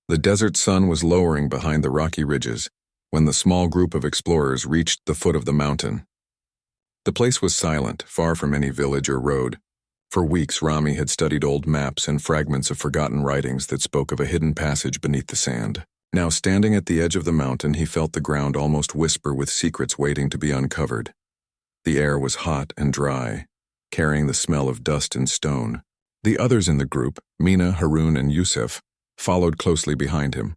The desert sun was lowering behind the rocky ridges when the small group of explorers reached the foot of the mountain. The place was silent, far from any village or road. For weeks, Rami had studied old maps and fragments of forgotten writings that spoke of a hidden passage beneath the sand. Now, standing at the edge of the mountain, he felt the ground almost whisper with secrets waiting to be uncovered. The air was hot and dry, carrying the smell of dust and stone. The others in the group, Mina, Haroun, and Yusuf, followed closely behind him.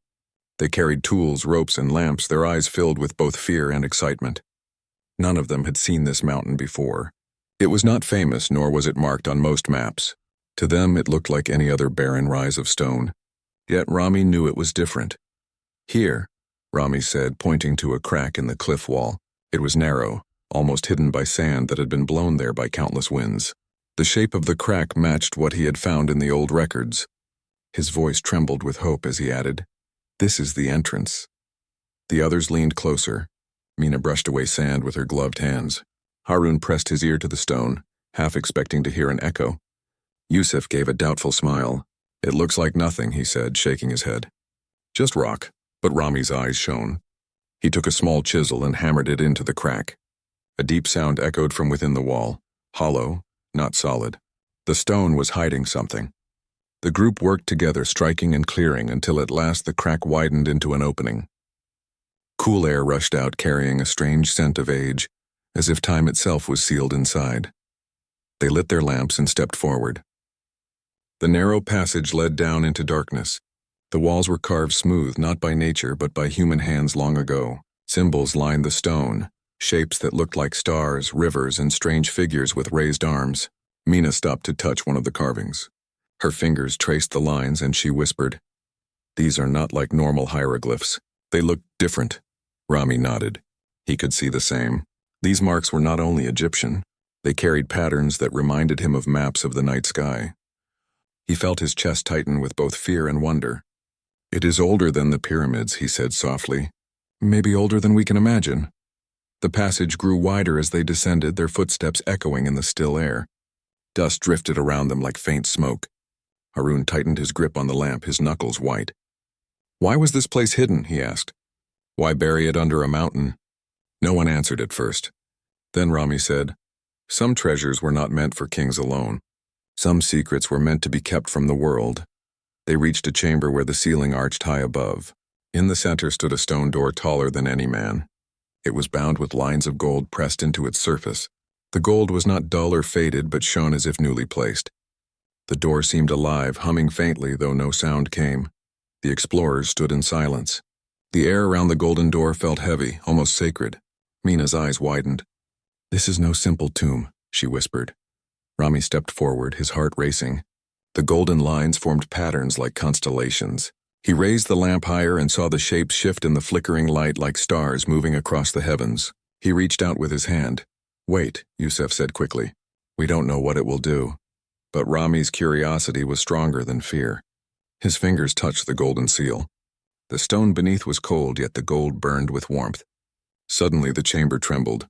They carried tools, ropes, and lamps, their eyes filled with both fear and excitement. None of them had seen this mountain before. It was not famous, nor was it marked on most maps. To them, it looked like any other barren rise of stone. Yet Rami knew it was different. Here, Rami said, pointing to a crack in the cliff wall. It was narrow, almost hidden by sand that had been blown there by countless winds. The shape of the crack matched what he had found in the old records. His voice trembled with hope as he added, "This is the entrance." The others leaned closer. Mina brushed away sand with her gloved hands. Haroun pressed his ear to the stone, half expecting to hear an echo. Yusuf gave a doubtful smile. "It looks like nothing," he said, shaking his head. "Just rock." But Rami's eyes shone. He took a small chisel and hammered it into the crack. A deep sound echoed from within the wall, hollow, not solid. The stone was hiding something. The group worked together, striking and clearing, until at last the crack widened into an opening. Cool air rushed out, carrying a strange scent of age, as if time itself was sealed inside. They lit their lamps and stepped forward. The narrow passage led down into darkness. The walls were carved smooth, not by nature, but by human hands long ago. Symbols lined the stone, shapes that looked like stars, rivers, and strange figures with raised arms. Mina stopped to touch one of the carvings. Her fingers traced the lines, and she whispered, "These are not like normal hieroglyphs. They look different." Rami nodded. He could see the same. These marks were not only Egyptian. They carried patterns that reminded him of maps of the night sky. He felt his chest tighten with both fear and wonder. "It is older than the pyramids," he said softly. "Maybe older than we can imagine." The passage grew wider as they descended, their footsteps echoing in the still air. Dust drifted around them like faint smoke. Haroun tightened his grip on the lamp, his knuckles white. "Why was this place hidden?" he asked. "Why bury it under a mountain?" No one answered at first. Then Rami said, "Some treasures were not meant for kings alone. Some secrets were meant to be kept from the world." They reached a chamber where the ceiling arched high above. In the center stood a stone door taller than any man. It was bound with lines of gold pressed into its surface. The gold was not dull or faded, but shone as if newly placed. The door seemed alive, humming faintly, though no sound came. The explorers stood in silence. The air around the golden door felt heavy, almost sacred. Mina's eyes widened. "This is no simple tomb," she whispered. Rami stepped forward, his heart racing. The golden lines formed patterns like constellations. He raised the lamp higher and saw the shapes shift in the flickering light like stars moving across the heavens. He reached out with his hand. "Wait," Yusuf said quickly. "We don't know what it will do." But Rami's curiosity was stronger than fear. His fingers touched the golden seal. The stone beneath was cold, yet the gold burned with warmth. Suddenly the chamber trembled.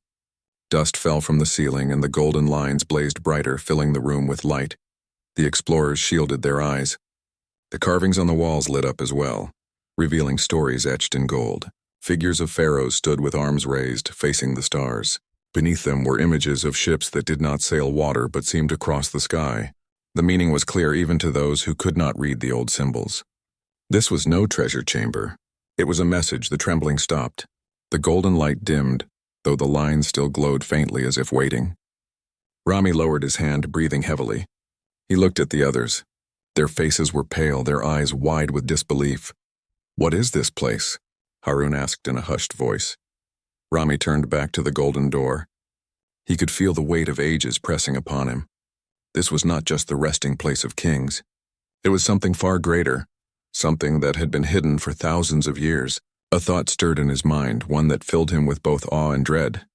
Dust fell from the ceiling, and the golden lines blazed brighter, filling the room with light. The explorers shielded their eyes. The carvings on the walls lit up as well, revealing stories etched in gold. Figures of pharaohs stood with arms raised, facing the stars. Beneath them were images of ships that did not sail water but seemed to cross the sky. The meaning was clear even to those who could not read the old symbols. This was no treasure chamber. It was a message. The trembling stopped. The golden light dimmed, though the lines still glowed faintly as if waiting. Rami lowered his hand, breathing heavily. He looked at the others. Their faces were pale, their eyes wide with disbelief. "What is this place?" Haroun asked in a hushed voice. Rami turned back to the golden door. He could feel the weight of ages pressing upon him. This was not just the resting place of kings. It was something far greater, something that had been hidden for thousands of years. A thought stirred in his mind, one that filled him with both awe and dread.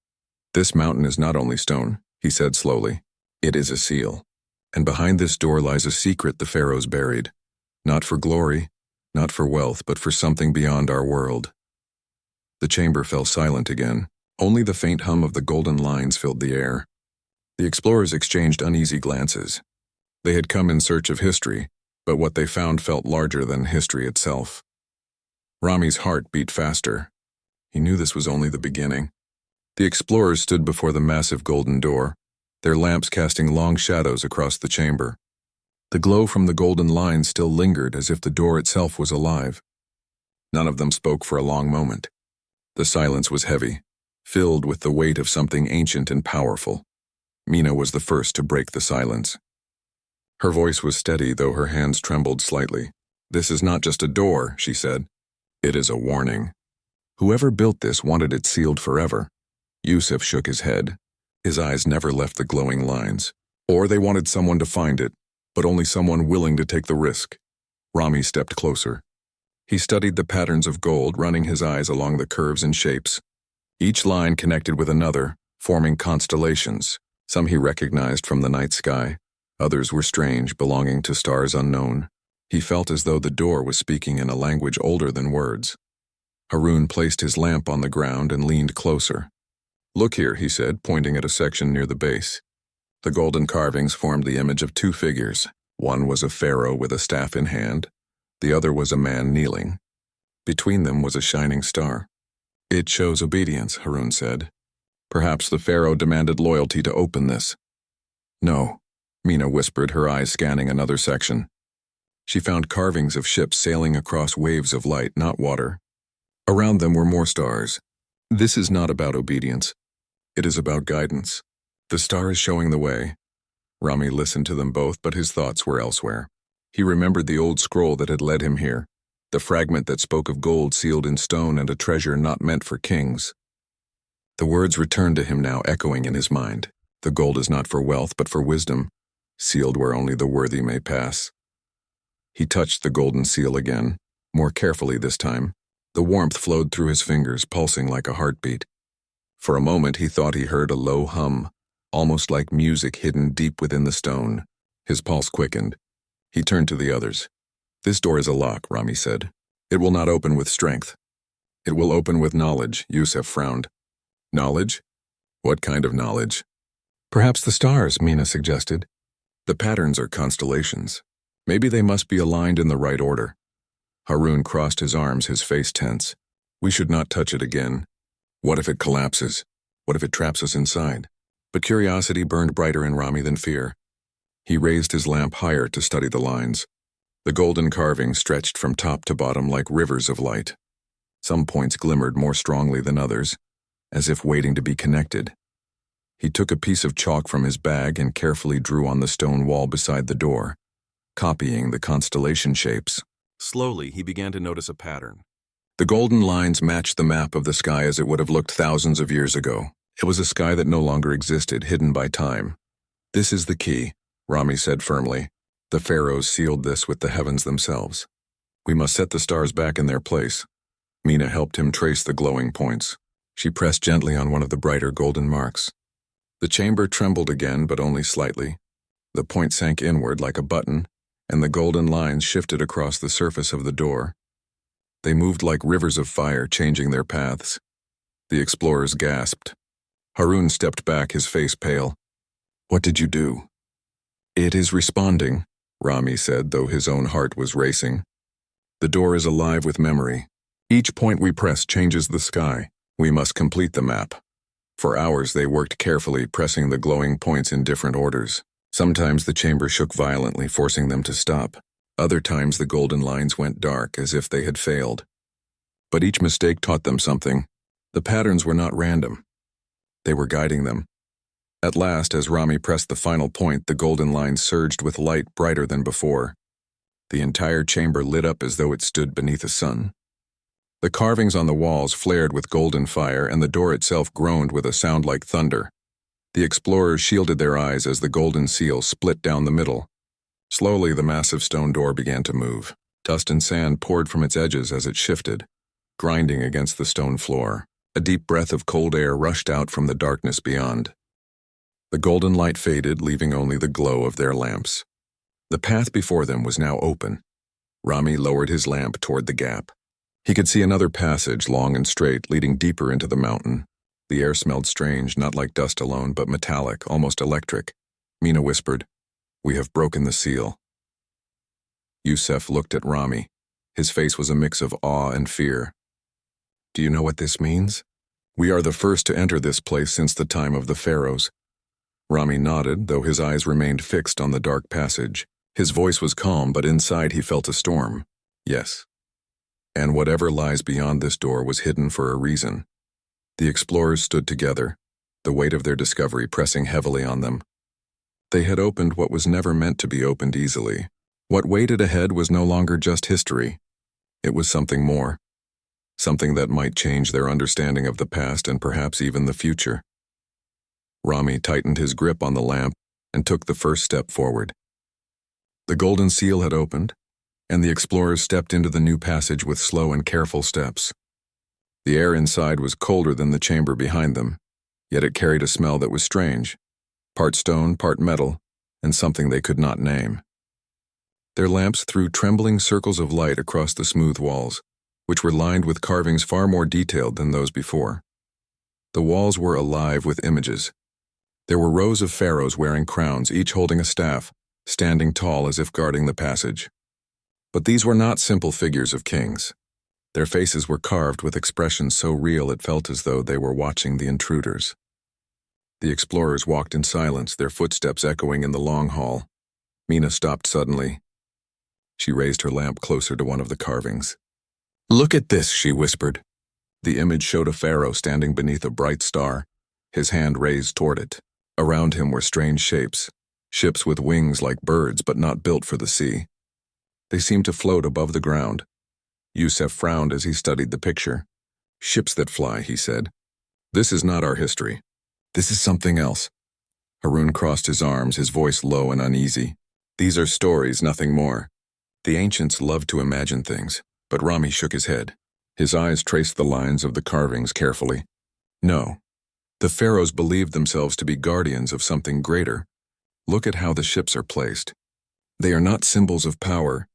"This mountain is not only stone," he said slowly. "It is a seal. And behind this door lies a secret the pharaohs buried. Not for glory, not for wealth, but for something beyond our world." The chamber fell silent again. Only the faint hum of the golden lines filled the air. The explorers exchanged uneasy glances. They had come in search of history, but what they found felt larger than history itself. Rami's heart beat faster. He knew this was only the beginning. The explorers stood before the massive golden door, their lamps casting long shadows across the chamber. The glow from the golden lines still lingered as if the door itself was alive. None of them spoke for a long moment. The silence was heavy, filled with the weight of something ancient and powerful. Mina was the first to break the silence. Her voice was steady, though her hands trembled slightly. "This is not just a door," she said. "It is a warning. Whoever built this wanted it sealed forever." Yusuf shook his head. His eyes never left the glowing lines. "Or they wanted someone to find it, but only someone willing to take the risk." Rami stepped closer. He studied the patterns of gold, running his eyes along the curves and shapes. Each line connected with another, forming constellations. Some he recognized from the night sky. Others were strange, belonging to stars unknown. He felt as though the door was speaking in a language older than words. Harun placed his lamp on the ground and leaned closer. "Look here," he said, pointing at a section near the base. The golden carvings formed the image of two figures. One was a pharaoh with a staff in hand. The other was a man kneeling. Between them was a shining star. "It shows obedience," Harun said. "Perhaps the pharaoh demanded loyalty to open this." "No," Mina whispered, her eyes scanning another section. She found carvings of ships sailing across waves of light, not water. Around them were more stars. "This is not about obedience. It is about guidance. The star is showing the way." Rami listened to them both, but his thoughts were elsewhere. He remembered the old scroll that had led him here, the fragment that spoke of gold sealed in stone and a treasure not meant for kings. The words returned to him now, echoing in his mind. "The gold is not for wealth, but for wisdom, sealed where only the worthy may pass." He touched the golden seal again, more carefully this time. The warmth flowed through his fingers, pulsing like a heartbeat. For a moment he thought he heard a low hum, almost like music hidden deep within the stone. His pulse quickened. He turned to the others. "This door is a lock," Rami said. "It will not open with strength. It will open with knowledge." Yusuf frowned. "Knowledge? What kind of knowledge?" "Perhaps the stars," Mina suggested. "The patterns are constellations. Maybe they must be aligned in the right order." Harun crossed his arms, his face tense. "We should not touch it again. What if it collapses? What if it traps us inside?" But curiosity burned brighter in Rami than fear. He raised his lamp higher to study the lines. The golden carvings stretched from top to bottom like rivers of light. Some points glimmered more strongly than others, as if waiting to be connected. He took a piece of chalk from his bag and carefully drew on the stone wall beside the door, copying the constellation shapes. Slowly, he began to notice a pattern. The golden lines matched the map of the sky as it would have looked thousands of years ago. It was a sky that no longer existed, hidden by time. "This is the key," Rami said firmly. "The pharaohs sealed this with the heavens themselves. We must set the stars back in their place." Mina helped him trace the glowing points. She pressed gently on one of the brighter golden marks. The chamber trembled again, but only slightly. The point sank inward like a button, and the golden lines shifted across the surface of the door. They moved like rivers of fire, changing their paths. The explorers gasped. Harun stepped back, his face pale. "What did you do?" "It is responding," Rami said, though his own heart was racing. "The door is alive with memory. Each point we press changes the sky. We must complete the map." For hours they worked carefully, pressing the glowing points in different orders. Sometimes the chamber shook violently, forcing them to stop. Other times the golden lines went dark, as if they had failed. But each mistake taught them something. The patterns were not random. They were guiding them. At last, as Rami pressed the final point, the golden lines surged with light brighter than before. The entire chamber lit up as though it stood beneath a sun. The carvings on the walls flared with golden fire, and the door itself groaned with a sound like thunder. The explorers shielded their eyes as the golden seal split down the middle. Slowly, the massive stone door began to move. Dust and sand poured from its edges as it shifted, grinding against the stone floor. A deep breath of cold air rushed out from the darkness beyond. The golden light faded, leaving only the glow of their lamps. The path before them was now open. Rami lowered his lamp toward the gap. He could see another passage, long and straight, leading deeper into the mountain. The air smelled strange, not like dust alone, but metallic, almost electric. Mina whispered, "We have broken the seal." Yusuf looked at Rami. His face was a mix of awe and fear. "Do you know what this means?" "We are the first to enter this place since the time of the pharaohs." Rami nodded, though his eyes remained fixed on the dark passage. His voice was calm, but inside he felt a storm. "Yes. And whatever lies beyond this door was hidden for a reason." The explorers stood together, the weight of their discovery pressing heavily on them. They had opened what was never meant to be opened easily. What waited ahead was no longer just history. It was something more. Something that might change their understanding of the past and perhaps even the future. Rami tightened his grip on the lamp and took the first step forward. The golden seal had opened, and the explorers stepped into the new passage with slow and careful steps. The air inside was colder than the chamber behind them, yet it carried a smell that was strange, part stone, part metal, and something they could not name. Their lamps threw trembling circles of light across the smooth walls, which were lined with carvings far more detailed than those before. The walls were alive with images. There were rows of pharaohs wearing crowns, each holding a staff, standing tall as if guarding the passage. But these were not simple figures of kings. Their faces were carved with expressions so real it felt as though they were watching the intruders. The explorers walked in silence, their footsteps echoing in the long hall. Mina stopped suddenly. She raised her lamp closer to one of the carvings. "Look at this," she whispered. The image showed a pharaoh standing beneath a bright star, his hand raised toward it. Around him were strange shapes, ships with wings like birds but not built for the sea. They seemed to float above the ground. Yusuf frowned as he studied the picture. "Ships that fly," he said. "This is not our history. This is something else." Harun crossed his arms, his voice low and uneasy. "These are stories, nothing more." The ancients loved to imagine things, but Rami shook his head. His eyes traced the lines of the carvings carefully. "No. The pharaohs believed themselves to be guardians of something greater. Look at how the ships are placed. They are not symbols of power.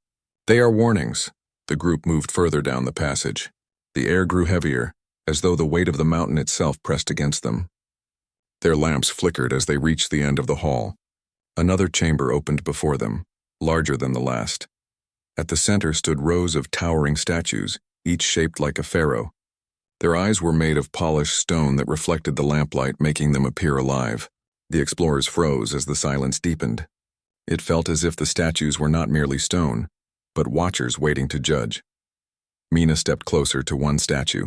They are warnings." The group moved further down the passage. The air grew heavier, as though the weight of the mountain itself pressed against them. Their lamps flickered as they reached the end of the hall. Another chamber opened before them, larger than the last. At the center stood rows of towering statues, each shaped like a pharaoh. Their eyes were made of polished stone that reflected the lamplight, making them appear alive. The explorers froze as the silence deepened. It felt as if the statues were not merely stone, but watchers waiting to judge. Mina stepped closer to one statue.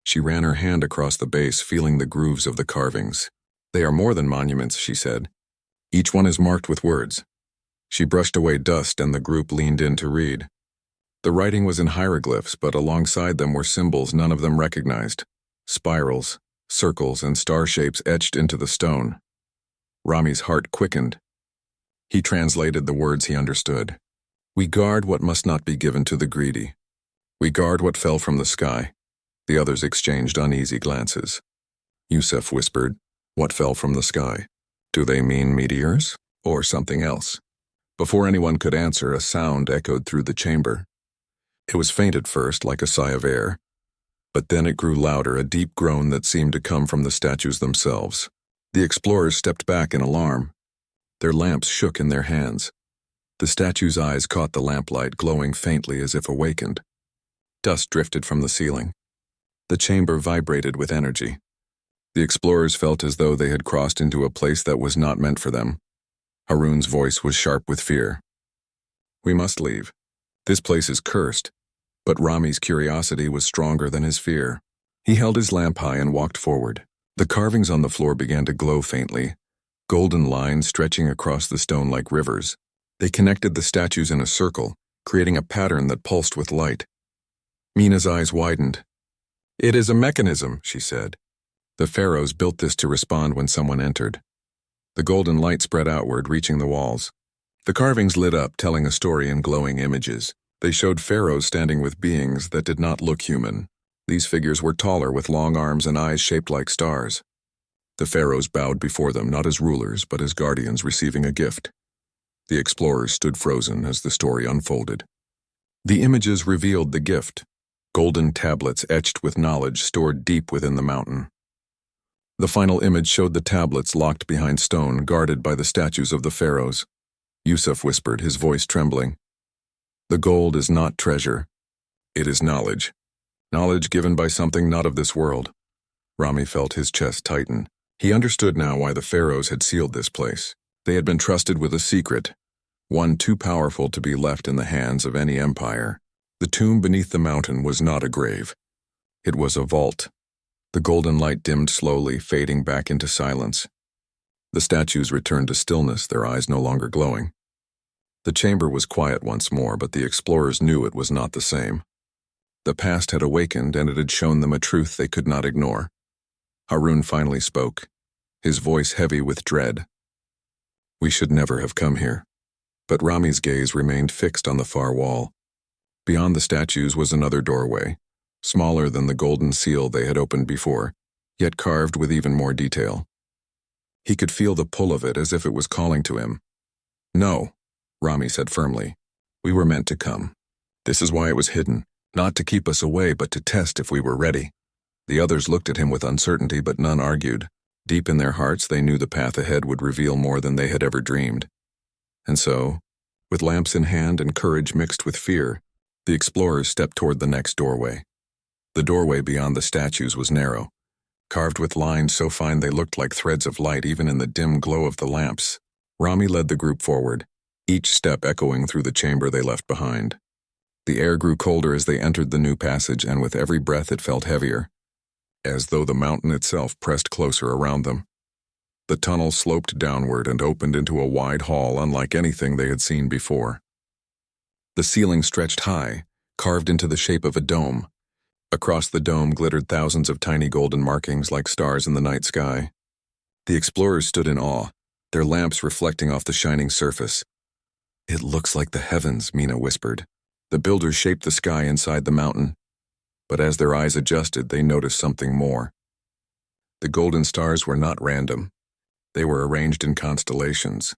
She ran her hand across the base, feeling the grooves of the carvings. "They are more than monuments," she said. "Each one is marked with words." She brushed away dust and the group leaned in to read. The writing was in hieroglyphs, but alongside them were symbols none of them recognized. Spirals, circles, and star shapes etched into the stone. Rami's heart quickened. He translated the words he understood. "We guard what must not be given to the greedy. We guard what fell from the sky." The others exchanged uneasy glances. Yusuf whispered, "What fell from the sky? Do they mean meteors, or something else?" Before anyone could answer, a sound echoed through the chamber. It was faint at first, like a sigh of air, but then it grew louder, a deep groan that seemed to come from the statues themselves. The explorers stepped back in alarm. Their lamps shook in their hands. The statues' eyes caught the lamplight, glowing faintly as if awakened. Dust drifted from the ceiling. The chamber vibrated with energy. The explorers felt as though they had crossed into a place that was not meant for them. Harun's voice was sharp with fear. "We must leave. This place is cursed." But Rami's curiosity was stronger than his fear. He held his lamp high and walked forward. The carvings on the floor began to glow faintly, golden lines stretching across the stone like rivers. They connected the statues in a circle, creating a pattern that pulsed with light. Mina's eyes widened. "It is a mechanism," she said. "The pharaohs built this to respond when someone entered." The golden light spread outward, reaching the walls. The carvings lit up, telling a story in glowing images. They showed pharaohs standing with beings that did not look human. These figures were taller, with long arms and eyes shaped like stars. The pharaohs bowed before them, not as rulers, but as guardians receiving a gift. The explorers stood frozen as the story unfolded. The images revealed the gift, golden tablets etched with knowledge stored deep within the mountain. The final image showed the tablets locked behind stone, guarded by the statues of the pharaohs. Yusuf whispered, his voice trembling. "The gold is not treasure. It is knowledge. Knowledge given by something not of this world. Rami felt his chest tighten. He understood now why the pharaohs had sealed this place. They had been trusted with a secret, one too powerful to be left in the hands of any empire. The tomb beneath the mountain was not a grave. It was a vault. The golden light dimmed slowly, fading back into silence. The statues returned to stillness, their eyes no longer glowing. The chamber was quiet once more, but the explorers knew it was not the same. The past had awakened, and it had shown them a truth they could not ignore. Harun finally spoke, his voice heavy with dread. We should never have come here. But Rami's gaze remained fixed on the far wall. Beyond the statues was another doorway, smaller than the golden seal they had opened before, yet carved with even more detail. He could feel the pull of it as if it was calling to him. No, Rami said firmly. We were meant to come. This is why it was hidden, not to keep us away, but to test if we were ready. The others looked at him with uncertainty, but none argued. Deep in their hearts, they knew the path ahead would reveal more than they had ever dreamed. And so, with lamps in hand and courage mixed with fear, the explorers stepped toward the next doorway. The doorway beyond the statues was narrow, carved with lines so fine they looked like threads of light even in the dim glow of the lamps. Rami led the group forward, each step echoing through the chamber they left behind. The air grew colder as they entered the new passage, and with every breath it felt heavier, as though the mountain itself pressed closer around them. The tunnel sloped downward and opened into a wide hall unlike anything they had seen before. The ceiling stretched high, carved into the shape of a dome. Across the dome glittered thousands of tiny golden markings like stars in the night sky. The explorers stood in awe, their lamps reflecting off the shining surface. It looks like the heavens, Mina whispered. The builders shaped the sky inside the mountain. But as their eyes adjusted, they noticed something more. The golden stars were not random. They were arranged in constellations.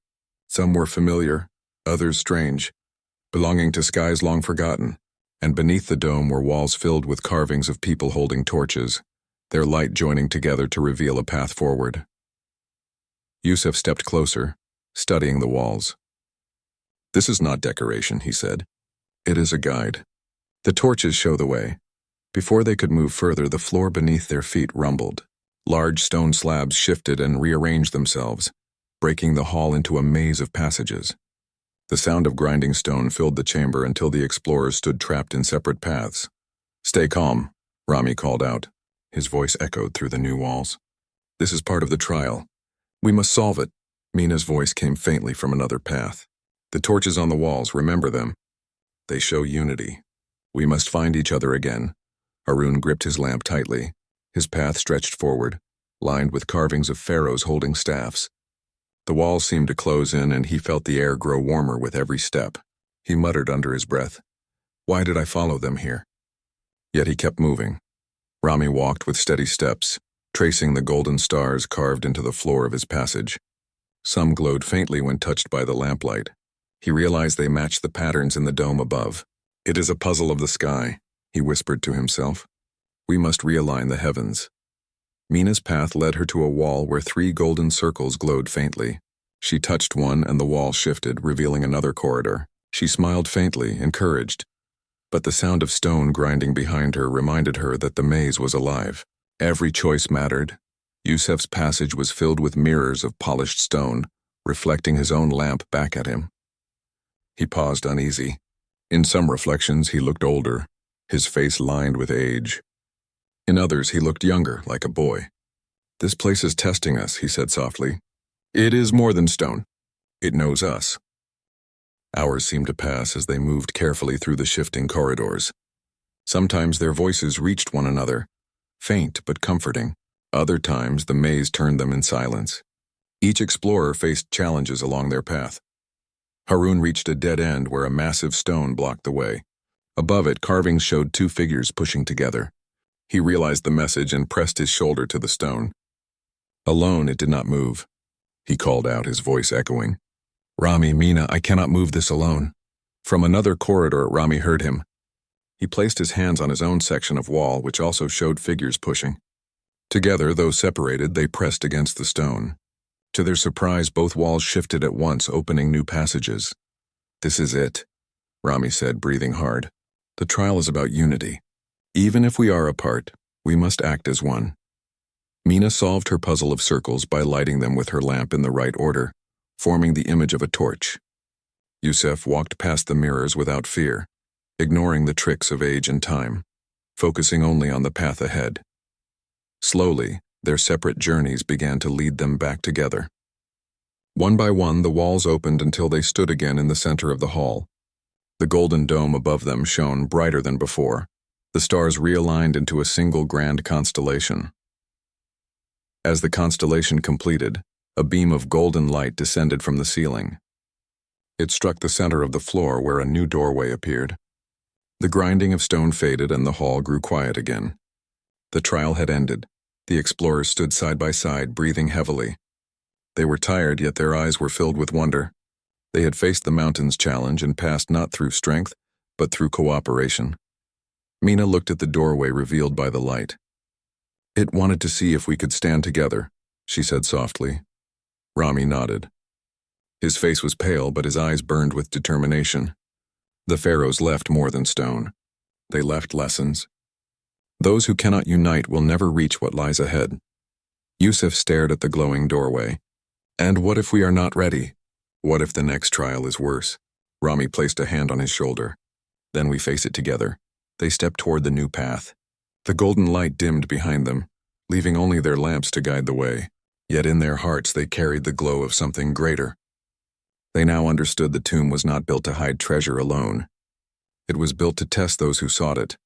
Some were familiar, others strange, belonging to skies long forgotten, and beneath the dome were walls filled with carvings of people holding torches, their light joining together to reveal a path forward. Yusuf stepped closer, studying the walls. This is not decoration, he said. It is a guide. The torches show the way. Before they could move further, the floor beneath their feet rumbled. Large stone slabs shifted and rearranged themselves, breaking the hall into a maze of passages. The sound of grinding stone filled the chamber until the explorers stood trapped in separate paths. Stay calm, Rami called out. His voice echoed through the new walls. This is part of the trial. We must solve it. Mina's voice came faintly from another path. The torches on the walls, remember them. They show unity. We must find each other again. Harun gripped his lamp tightly. His path stretched forward, lined with carvings of pharaohs holding staffs. The walls seemed to close in, and he felt the air grow warmer with every step. He muttered under his breath, "Why did I follow them here?" Yet he kept moving. Rami walked with steady steps, tracing the golden stars carved into the floor of his passage. Some glowed faintly when touched by the lamplight. He realized they matched the patterns in the dome above. It is a puzzle of the sky, he whispered to himself. We must realign the heavens. Mina's path led her to a wall where 3 golden circles glowed faintly. She touched one and the wall shifted, revealing another corridor. She smiled faintly, encouraged. But the sound of stone grinding behind her reminded her that the maze was alive. Every choice mattered. Yusuf's passage was filled with mirrors of polished stone, reflecting his own lamp back at him. He paused uneasy. In some reflections he looked older, his face lined with age. In others he looked younger, like a boy. This place is testing us, he said softly. It is more than stone. It knows us. Hours seemed to pass as they moved carefully through the shifting corridors. Sometimes their voices reached one another, faint but comforting. Other times the maze turned them in silence. Each explorer faced challenges along their path. Harun reached a dead end where a massive stone blocked the way. Above it, carvings showed 2 figures pushing together. He realized the message and pressed his shoulder to the stone. Alone, it did not move. He called out, his voice echoing. Rami, Mina, I cannot move this alone. From another corridor, Rami heard him. He placed his hands on his own section of wall, which also showed figures pushing. Together, though separated, they pressed against the stone. To their surprise, both walls shifted at once, opening new passages. This is it, Rami said, breathing hard. The trial is about unity. Even if we are apart, we must act as one. Mina solved her puzzle of circles by lighting them with her lamp in the right order, forming the image of a torch. Yusef walked past the mirrors without fear, ignoring the tricks of age and time, focusing only on the path ahead. Slowly, their separate journeys began to lead them back together. One by one, the walls opened until they stood again in the center of the hall. The golden dome above them shone brighter than before, the stars realigned into a single grand constellation. As the constellation completed, a beam of golden light descended from the ceiling. It struck the center of the floor where a new doorway appeared. The grinding of stone faded and the hall grew quiet again. The trial had ended. The explorers stood side by side, breathing heavily. They were tired, yet their eyes were filled with wonder. They had faced the mountain's challenge and passed not through strength, but through cooperation. Mina looked at the doorway revealed by the light. "It wanted to see if we could stand together," she said softly. Rami nodded. His face was pale, but his eyes burned with determination. The pharaohs left more than stone. They left lessons. Those who cannot unite will never reach what lies ahead. Yusef stared at the glowing doorway. "And what if we are not ready? What if the next trial is worse?" Rami placed a hand on his shoulder. "Then we face it together." They stepped toward the new path. The golden light dimmed behind them, leaving only their lamps to guide the way. Yet in their hearts they carried the glow of something greater. They now understood the tomb was not built to hide treasure alone. It was built to test those who sought it,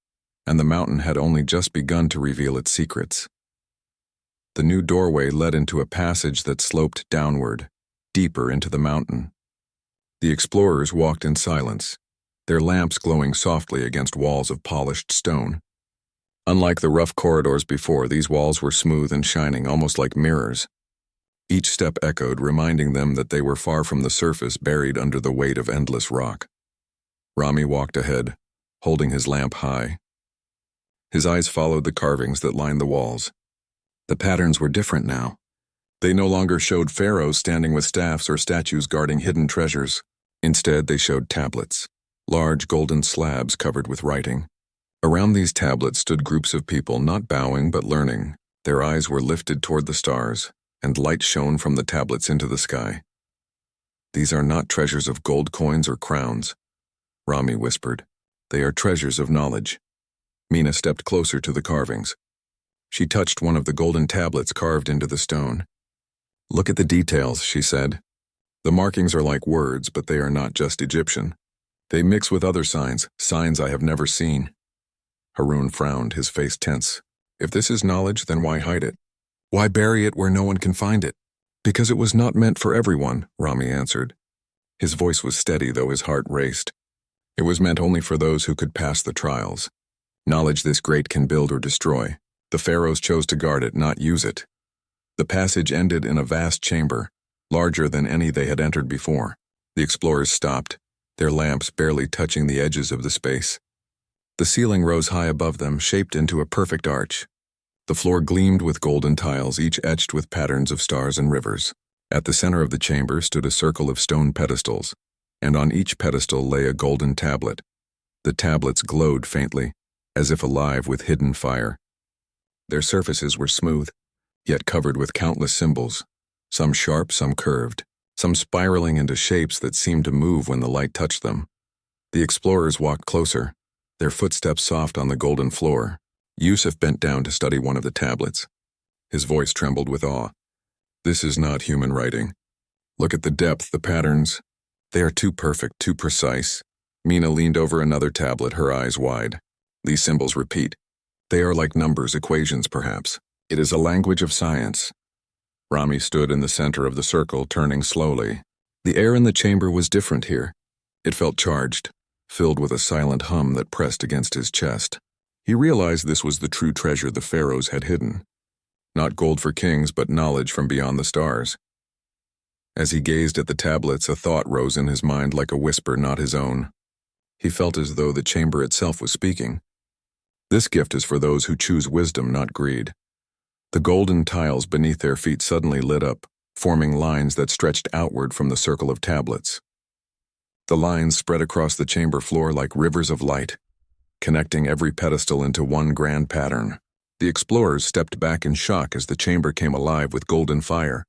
and the mountain had only just begun to reveal its secrets. The new doorway led into a passage that sloped downward, deeper into the mountain. The explorers walked in silence, their lamps glowing softly against walls of polished stone. Unlike the rough corridors before, these walls were smooth and shining, almost like mirrors. Each step echoed, reminding them that they were far from the surface, buried under the weight of endless rock. Rami walked ahead, holding his lamp high. His eyes followed the carvings that lined the walls. The patterns were different now. They no longer showed pharaohs standing with staffs or statues guarding hidden treasures. Instead, they showed tablets, large golden slabs covered with writing. Around these tablets stood groups of people, not bowing but learning. Their eyes were lifted toward the stars, and light shone from the tablets into the sky. "These are not treasures of gold coins or crowns," Rami whispered. "They are treasures of knowledge." Mina stepped closer to the carvings. She touched one of the golden tablets carved into the stone. "Look at the details," she said. "The markings are like words, but they are not just Egyptian. They mix with other signs, signs I have never seen." Harun frowned, his face tense. "If this is knowledge, then why hide it? Why bury it where no one can find it?" "Because it was not meant for everyone," Rami answered. His voice was steady, though his heart raced. "It was meant only for those who could pass the trials. Knowledge this great can build or destroy. The pharaohs chose to guard it, not use it." The passage ended in a vast chamber, larger than any they had entered before. The explorers stopped, their lamps barely touching the edges of the space. The ceiling rose high above them, shaped into a perfect arch. The floor gleamed with golden tiles, each etched with patterns of stars and rivers. At the center of the chamber stood a circle of stone pedestals, and on each pedestal lay a golden tablet. The tablets glowed faintly, as if alive with hidden fire. Their surfaces were smooth, yet covered with countless symbols, some sharp, some curved, some spiraling into shapes that seemed to move when the light touched them. The explorers walked closer, their footsteps soft on the golden floor. Yusef bent down to study one of the tablets. His voice trembled with awe. "This is not human writing. Look at the depth, the patterns. They are too perfect, too precise." Mina leaned over another tablet, her eyes wide. "These symbols repeat. They are like numbers, equations perhaps. It is a language of science." Rami stood in the center of the circle, turning slowly. The air in the chamber was different here. It felt charged, filled with a silent hum that pressed against his chest. He realized this was the true treasure the pharaohs had hidden. Not gold for kings, but knowledge from beyond the stars. As he gazed at the tablets, a thought rose in his mind like a whisper, not his own. He felt as though the chamber itself was speaking. This gift is for those who choose wisdom, not greed. The golden tiles beneath their feet suddenly lit up, forming lines that stretched outward from the circle of tablets. The lines spread across the chamber floor like rivers of light. connecting every pedestal into one grand pattern. The explorers stepped back in shock as the chamber came alive with golden fire.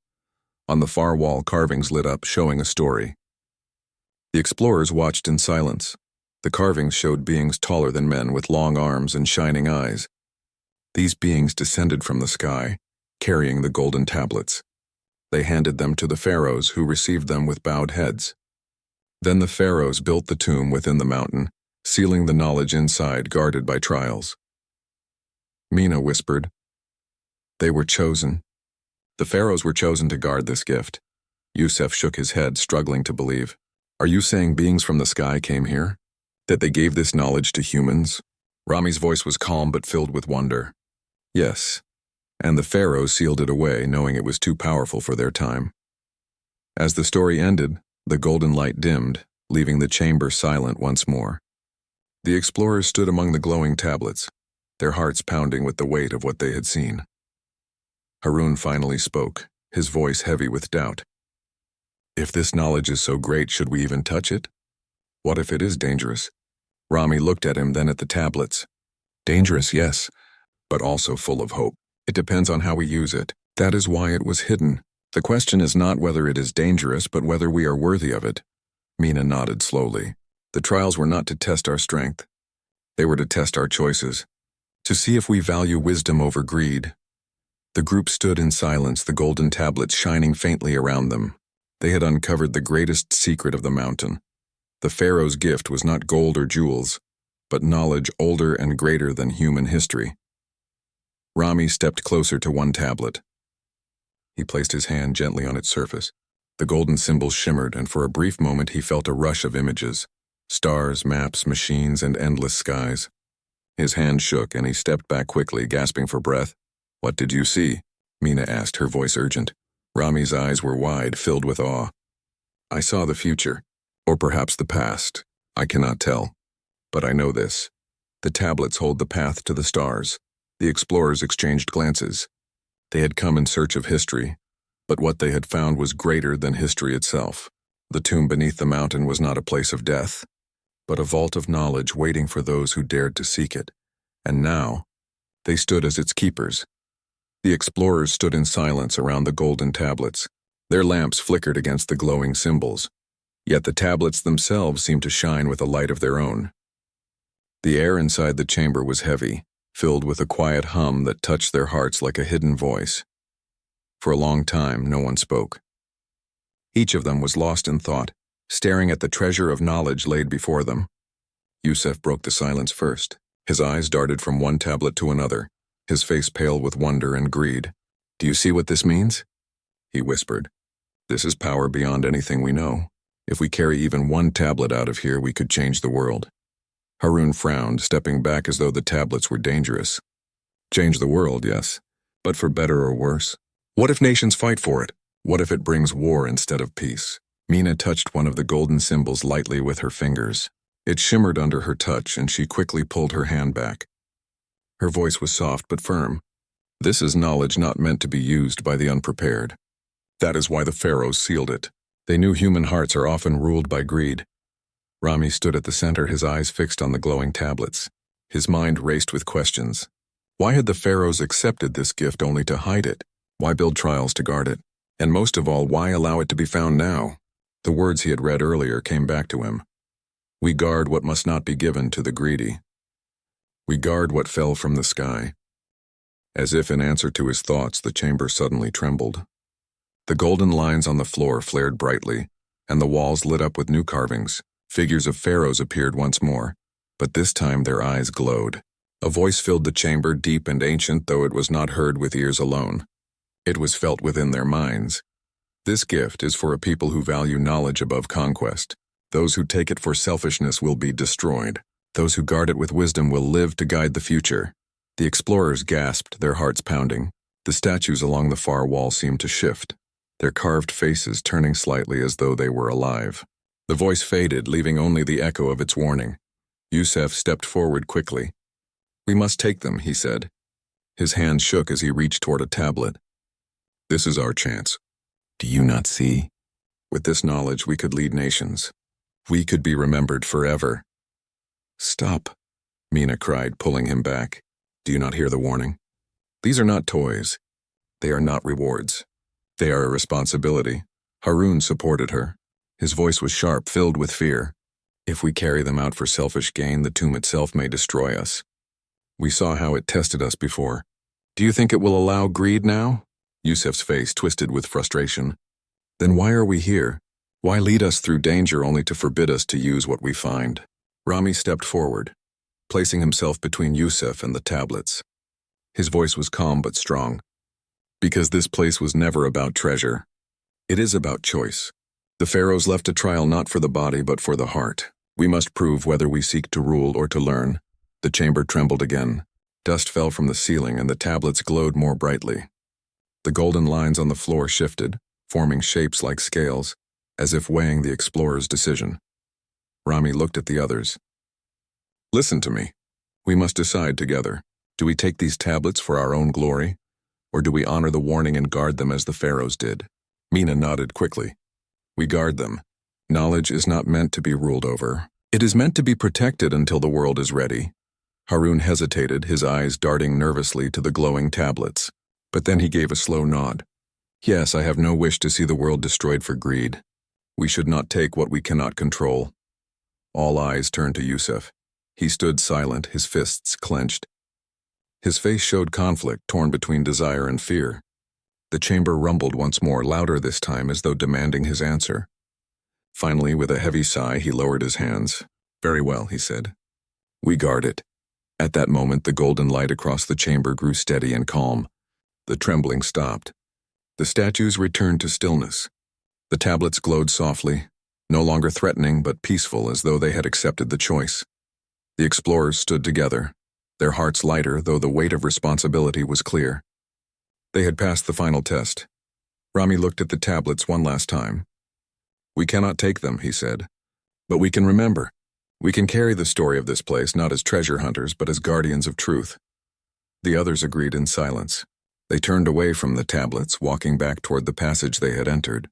On the far wall, carvings lit up, showing a story. The explorers watched in silence. The carvings showed beings taller than men with long arms and shining eyes. These beings descended from the sky, carrying the golden tablets. They handed them to the pharaohs, who received them with bowed heads. Then the pharaohs built the tomb within the mountain, sealing the knowledge inside, guarded by trials. Mina whispered, "They were chosen. The pharaohs were chosen to guard this gift." Yusef shook his head, struggling to believe. "Are you saying beings from the sky came here? That they gave this knowledge to humans?" Rami's voice was calm but filled with wonder. "Yes, and the pharaohs sealed it away, knowing it was too powerful for their time." As the story ended, the golden light dimmed, leaving the chamber silent once more. The explorers stood among the glowing tablets, their hearts pounding with the weight of what they had seen. Harun finally spoke, his voice heavy with doubt. "If this knowledge is so great, should we even touch it? What if it is dangerous?" Rami looked at him, then at the tablets. "Dangerous, yes, but also full of hope. It depends on how we use it. That is why it was hidden. The question is not whether it is dangerous, but whether we are worthy of it." Mina nodded slowly. "The trials were not to test our strength. They were to test our choices, to see if we value wisdom over greed." The group stood in silence, the golden tablets shining faintly around them. They had uncovered the greatest secret of the mountain. The pharaoh's gift was not gold or jewels, but knowledge older and greater than human history. Rami stepped closer to one tablet. He placed his hand gently on its surface. The golden symbols shimmered, and for a brief moment he felt a rush of images. Stars, maps, machines, and endless skies. His hand shook, and he stepped back quickly, gasping for breath. "What did you see?" Mina asked, her voice urgent. Rami's eyes were wide, filled with awe. "I saw the future, or perhaps the past. I cannot tell. But I know this. The tablets hold the path to the stars." The explorers exchanged glances. They had come in search of history, but what they had found was greater than history itself. The tomb beneath the mountain was not a place of death, but a vault of knowledge waiting for those who dared to seek it. And now, they stood as its keepers. The explorers stood in silence around the golden tablets. Their lamps flickered against the glowing symbols, yet the tablets themselves seemed to shine with a light of their own. The air inside the chamber was heavy, filled with a quiet hum that touched their hearts like a hidden voice. For a long time, no one spoke. Each of them was lost in thought, staring at the treasure of knowledge laid before them. Yusef broke the silence first. His eyes darted from one tablet to another, his face pale with wonder and greed. "Do you see what this means?" he whispered. "This is power beyond anything we know. If we carry even one tablet out of here, we could change the world." Harun frowned, stepping back as though the tablets were dangerous. "Change the world, yes, but for better or worse? What if nations fight for it? What if it brings war instead of peace?" Mina touched one of the golden symbols lightly with her fingers. It shimmered under her touch, and she quickly pulled her hand back. Her voice was soft but firm. "This is knowledge not meant to be used by the unprepared. That is why the pharaohs sealed it. They knew human hearts are often ruled by greed." Rami stood at the center, his eyes fixed on the glowing tablets. His mind raced with questions. Why had the pharaohs accepted this gift only to hide it? Why build trials to guard it? And most of all, why allow it to be found now? The words he had read earlier came back to him. "We guard what must not be given to the greedy. We guard what fell from the sky." As if in answer to his thoughts, the chamber suddenly trembled. The golden lines on the floor flared brightly, and the walls lit up with new carvings. Figures of pharaohs appeared once more, but this time their eyes glowed. A voice filled the chamber, deep and ancient, though it was not heard with ears alone. It was felt within their minds. "This gift is for a people who value knowledge above conquest. Those who take it for selfishness will be destroyed. Those who guard it with wisdom will live to guide the future." The explorers gasped, their hearts pounding. The statues along the far wall seemed to shift, their carved faces turning slightly as though they were alive. The voice faded, leaving only the echo of its warning. Yusef stepped forward quickly. "We must take them," he said. His hand shook as he reached toward a tablet. "This is our chance. Do you not see? With this knowledge, we could lead nations. We could be remembered forever." "Stop," Mina cried, pulling him back. Do you not hear the warning? These are not toys. They are not rewards. They are a responsibility. Harun supported her. His voice was sharp, filled with fear. If we carry them out for selfish gain, the tomb itself may destroy us. We saw how it tested us before. Do you think it will allow greed now? Yusuf's face twisted with frustration. Then why are we here? Why lead us through danger only to forbid us to use what we find? Rami stepped forward, placing himself between Yusuf and the tablets. His voice was calm but strong. Because this place was never about treasure. It is about choice. The pharaohs left a trial not for the body but for the heart. We must prove whether we seek to rule or to learn. The chamber trembled again. Dust fell from the ceiling and the tablets glowed more brightly. The golden lines on the floor shifted, forming shapes like scales, as if weighing the explorer's decision. Rami looked at the others. Listen to me. We must decide together. Do we take these tablets for our own glory? Or do we honor the warning and guard them as the pharaohs did? Mina nodded quickly. We guard them. Knowledge is not meant to be ruled over. It is meant to be protected until the world is ready. Harun hesitated, his eyes darting nervously to the glowing tablets. But then he gave a slow nod. Yes, I have no wish to see the world destroyed for greed. We should not take what we cannot control. All eyes turned to Yusuf. He stood silent, his fists clenched. His face showed conflict, torn between desire and fear. The chamber rumbled once more, louder this time, as though demanding his answer. Finally, with a heavy sigh, he lowered his hands. Very well, he said. We guard it. At that moment, the golden light across the chamber grew steady and calm. The trembling stopped. The statues returned to stillness. The tablets glowed softly, no longer threatening but peaceful, as though they had accepted the choice. The explorers stood together, their hearts lighter, though the weight of responsibility was clear. They had passed the final test. Rami looked at the tablets one last time. We cannot take them, he said, but we can remember. We can carry the story of this place not as treasure hunters, but as guardians of truth. The others agreed in silence. They turned away from the tablets, walking back toward the passage they had entered.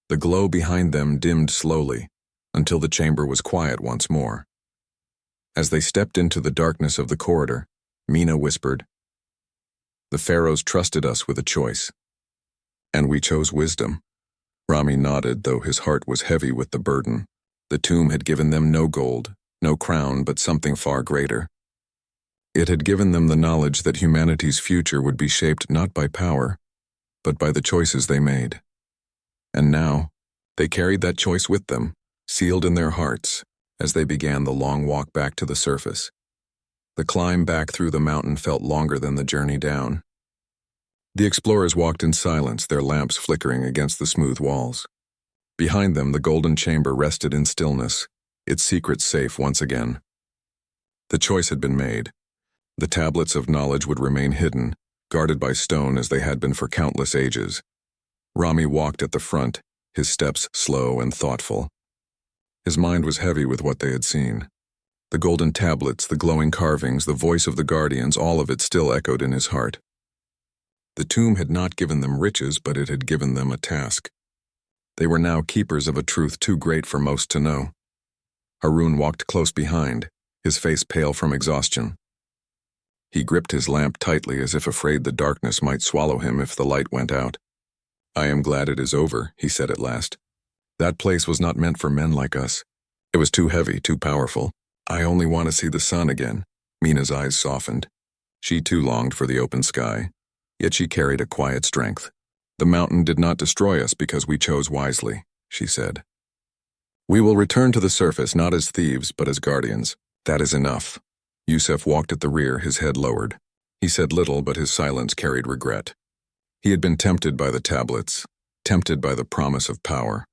The glow behind them dimmed slowly, until the chamber was quiet once more. As they stepped into the darkness of the corridor, Mina whispered, The pharaohs trusted us with a choice. And we chose wisdom. Rami nodded, though his heart was heavy with the burden. The tomb had given them no gold, no crown, but something far greater. It had given them the knowledge that humanity's future would be shaped not by power, but by the choices they made. And now, they carried that choice with them, sealed in their hearts, as they began the long walk back to the surface. The climb back through the mountain felt longer than the journey down. The explorers walked in silence, their lamps flickering against the smooth walls. Behind them, the golden chamber rested in stillness, its secrets safe once again. The choice had been made. The tablets of knowledge would remain hidden, guarded by stone as they had been for countless ages. Rami walked at the front, his steps slow and thoughtful. His mind was heavy with what they had seen. The golden tablets, the glowing carvings, the voice of the guardians, all of it still echoed in his heart. The tomb had not given them riches, but it had given them a task. They were now keepers of a truth too great for most to know. Harun walked close behind, his face pale from exhaustion. He gripped his lamp tightly as if afraid the darkness might swallow him if the light went out. I am glad it is over, he said at last. That place was not meant for men like us. It was too heavy, too powerful. I only want to see the sun again. Mina's eyes softened. She too longed for the open sky, yet she carried a quiet strength. The mountain did not destroy us because we chose wisely, she said. We will return to the surface not as thieves but as guardians. That is enough. Yusuf walked at the rear, his head lowered. He said little, but his silence carried regret. He had been tempted by the tablets, tempted by the promise of power.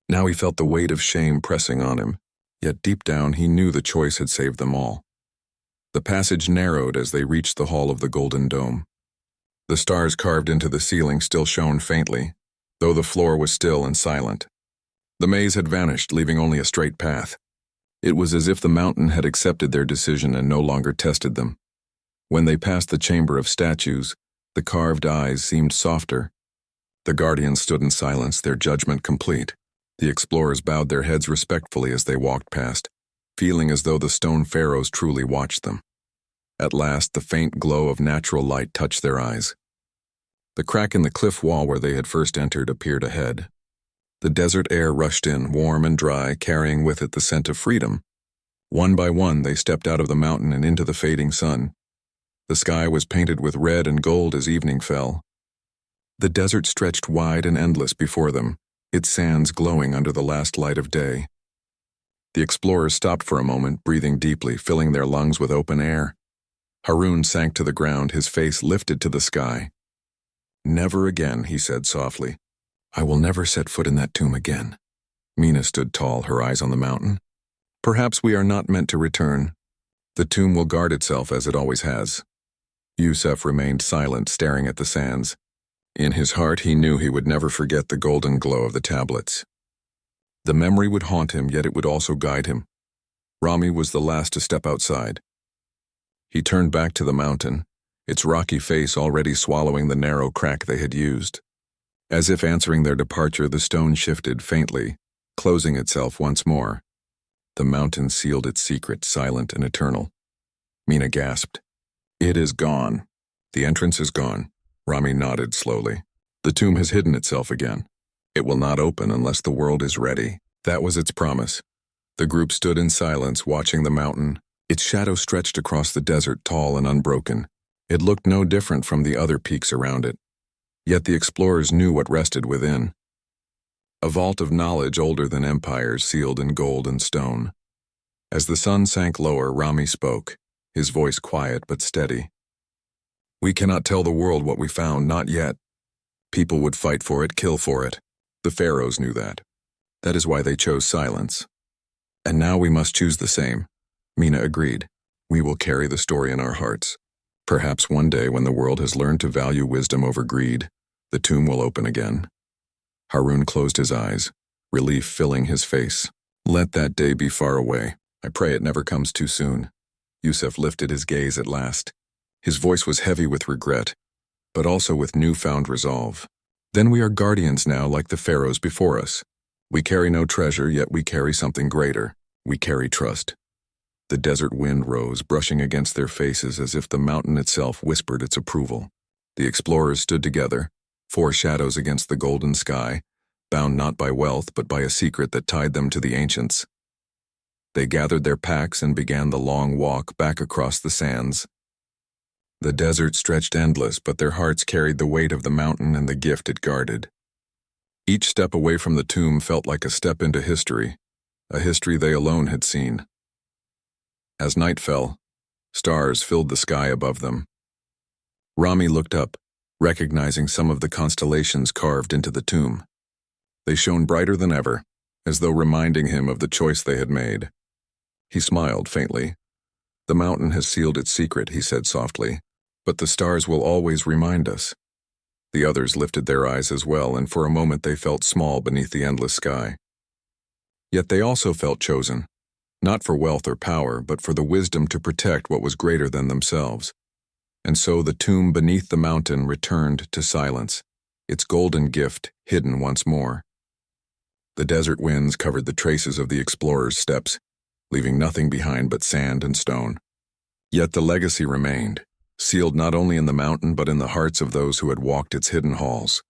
Now he felt the weight of shame pressing on him, yet deep down he knew the choice had saved them all. The passage narrowed as they reached the hall of the Golden Dome. The stars carved into the ceiling still shone faintly, though the floor was still and silent. The maze had vanished, leaving only a straight path. It was as if the mountain had accepted their decision and no longer tested them. When they passed the chamber of statues, the carved eyes seemed softer. The guardians stood in silence, their judgment complete. The explorers bowed their heads respectfully as they walked past. feeling as though the stone pharaohs truly watched them. At last, the faint glow of natural light touched their eyes. The crack in the cliff wall where they had first entered appeared ahead. The desert air rushed in, warm and dry, carrying with it the scent of freedom. One by one, they stepped out of the mountain and into the fading sun. The sky was painted with red and gold as evening fell. The desert stretched wide and endless before them, its sands glowing under the last light of day. The explorers stopped for a moment, breathing deeply, filling their lungs with open air. Harun sank to the ground, his face lifted to the sky. "Never again," he said softly. "I will never set foot in that tomb again." Mina stood tall, her eyes on the mountain. "Perhaps we are not meant to return. The tomb will guard itself as it always has." Yusuf remained silent, staring at the sands. In his heart, he knew he would never forget the golden glow of the tablets. The memory would haunt him, yet it would also guide him. Rami was the last to step outside. He turned back to the mountain, its rocky face already swallowing the narrow crack they had used. As if answering their departure, the stone shifted faintly, closing itself once more. The mountain sealed its secret, silent and eternal. Mina gasped. "It is gone. The entrance is gone." Rami nodded slowly. "The tomb has hidden itself again. It will not open unless the world is ready." That was its promise. The group stood in silence, watching the mountain. Its shadow stretched across the desert, tall and unbroken. It looked no different from the other peaks around it. Yet the explorers knew what rested within. A vault of knowledge older than empires, sealed in gold and stone. As the sun sank lower, Rami spoke, his voice quiet but steady. "We cannot tell the world what we found, not yet. People would fight for it, kill for it. The pharaohs knew that. That is why they chose silence. And now we must choose the same." Mina agreed. "We will carry the story in our hearts. Perhaps one day, when the world has learned to value wisdom over greed, the tomb will open again." Harun closed his eyes, relief filling his face. "Let that day be far away. I pray it never comes too soon." Yusuf lifted his gaze at last. His voice was heavy with regret, but also with newfound resolve. "Then we are guardians now, like the pharaohs before us. We carry no treasure, yet we carry something greater. We carry trust." The desert wind rose, brushing against their faces as if the mountain itself whispered its approval. The explorers stood together, four shadows against the golden sky, bound not by wealth but by a secret that tied them to the ancients. They gathered their packs and began the long walk back across the sands. The desert stretched endless, but their hearts carried the weight of the mountain and the gift it guarded. Each step away from the tomb felt like a step into history, a history they alone had seen. As night fell, stars filled the sky above them. Rami looked up, recognizing some of the constellations carved into the tomb. They shone brighter than ever, as though reminding him of the choice they had made. He smiled faintly. "The mountain has sealed its secret," he said softly, "but the stars will always remind us." The others lifted their eyes as well, and for a moment they felt small beneath the endless sky. Yet they also felt chosen, not for wealth or power, but for the wisdom to protect what was greater than themselves. And so the tomb beneath the mountain returned to silence, its golden gift hidden once more. The desert winds covered the traces of the explorers' steps, leaving nothing behind but sand and stone. Yet the legacy remained, sealed not only in the mountain but in the hearts of those who had walked its hidden halls.